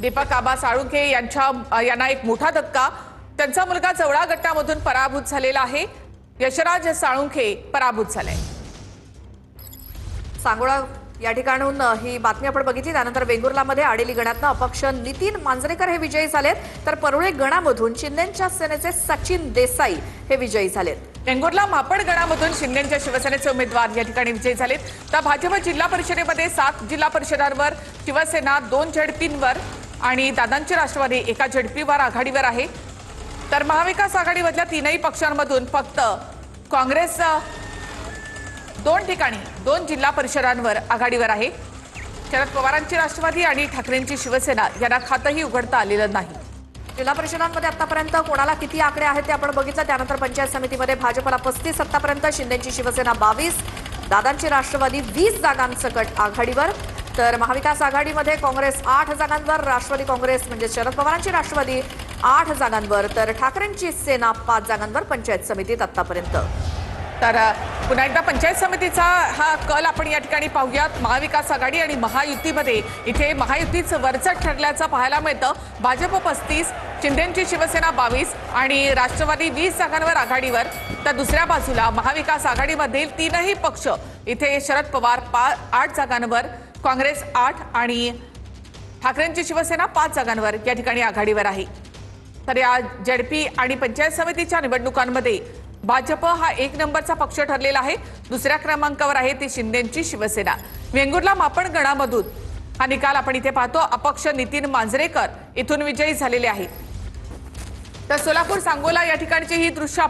दीपक आबा साळुंखे यांना एक मोठा धक्का। त्यांचा मुलगा जवळा गटामधून पराभूत झालेला आहे। यशराज साळुंखे पराभूत झाले। सांगोळा या ठिकाणून ही बातमी आपण बघितली। त्यानंतर वेंगुर्लामध्ये आडेली गणातनं अपक्ष नितीन मांजरेकर हे विजयी झालेत, तर परुळे गणामधून शिंदेच्या सेनेचे सचिन देसाई हे विजयी झालेत। वेंगुर्ला मापड गणामधून शिंदेच्या शिवसेनेचे उमेदवार या ठिकाणी विजयी झालेत। तर भाजप जिल्हा परिषदेमध्ये 7 जिल्हा परिषदांवर शिवसेना 2 झडपींवर आणि दादांची राष्ट्रवादी 1 झडपीवर आघाडीवर आहे। तर महाविकास आघाडीमधल्या 3ही पक्षांमधून फक्त काँग्रेस 2 ठिकाणी 2 जिल्हा परिषदांवर आघाडीवर आहे। शरद पवारांची राष्ट्रवादी आणि ठाकरेंची शिवसेना यांना खातंही उघडता आलेलं नाही। जिल्हा परिषदांमध्ये आतापर्यंत कोणाला किती आकडे आहेत ते आपण बघितलं। त्यानंतर पंचायत समितीमध्ये भाजपला 35 आतापर्यंत, शिंदेची शिवसेना 22, दादांची राष्ट्रवादी 20 जागांसकट आघाडीवर, तर महाविकास आघाडीमध्ये काँग्रेस 8 जागांवर, राष्ट्रवादी काँग्रेस म्हणजे शरद पवारांची राष्ट्रवादी 8 जागांवर, तर ठाकरेंची सेना 5 जागांवर पंचायत समितीत आतापर्यंत। तर पुन्हा एकदा पंचायत समितीचा हा कल आपण या ठिकाणी पाहूयात। महाविकास आघाडी आणि महायुतीमध्ये इथे महायुतीचं वरचढ ठरल्याचं पाहायला मिळतं। भाजप 35, शिंदेची शिवसेना 22 आणि राष्ट्रवादी 20 जागांवर आघाडीवर, तर दुसऱ्या बाजूला महाविकास आघाडीमधील 3ही पक्ष इथे शरद पवार 8 जागांवर, काँग्रेस 8 आणि ठाकरेंची शिवसेना 5 जागांवर या ठिकाणी आघाडीवर आहे। तर या झडपी आणि पंचायत समितीच्या निवडणुकांमध्ये भाजप हा 1 नंबरचा पक्ष ठरलेला आहे। दुसऱ्या क्रमांकावर आहे ती शिंदेची शिवसेना। वेंगुर्ला मापड गणामधून हा निकाल आपण इथे पाहतो। अपक्ष नितीन मांजरेकर इथून विजयी झालेले आहेत। तर सोलापूर सांगोला या ठिकाणची ही दृश्य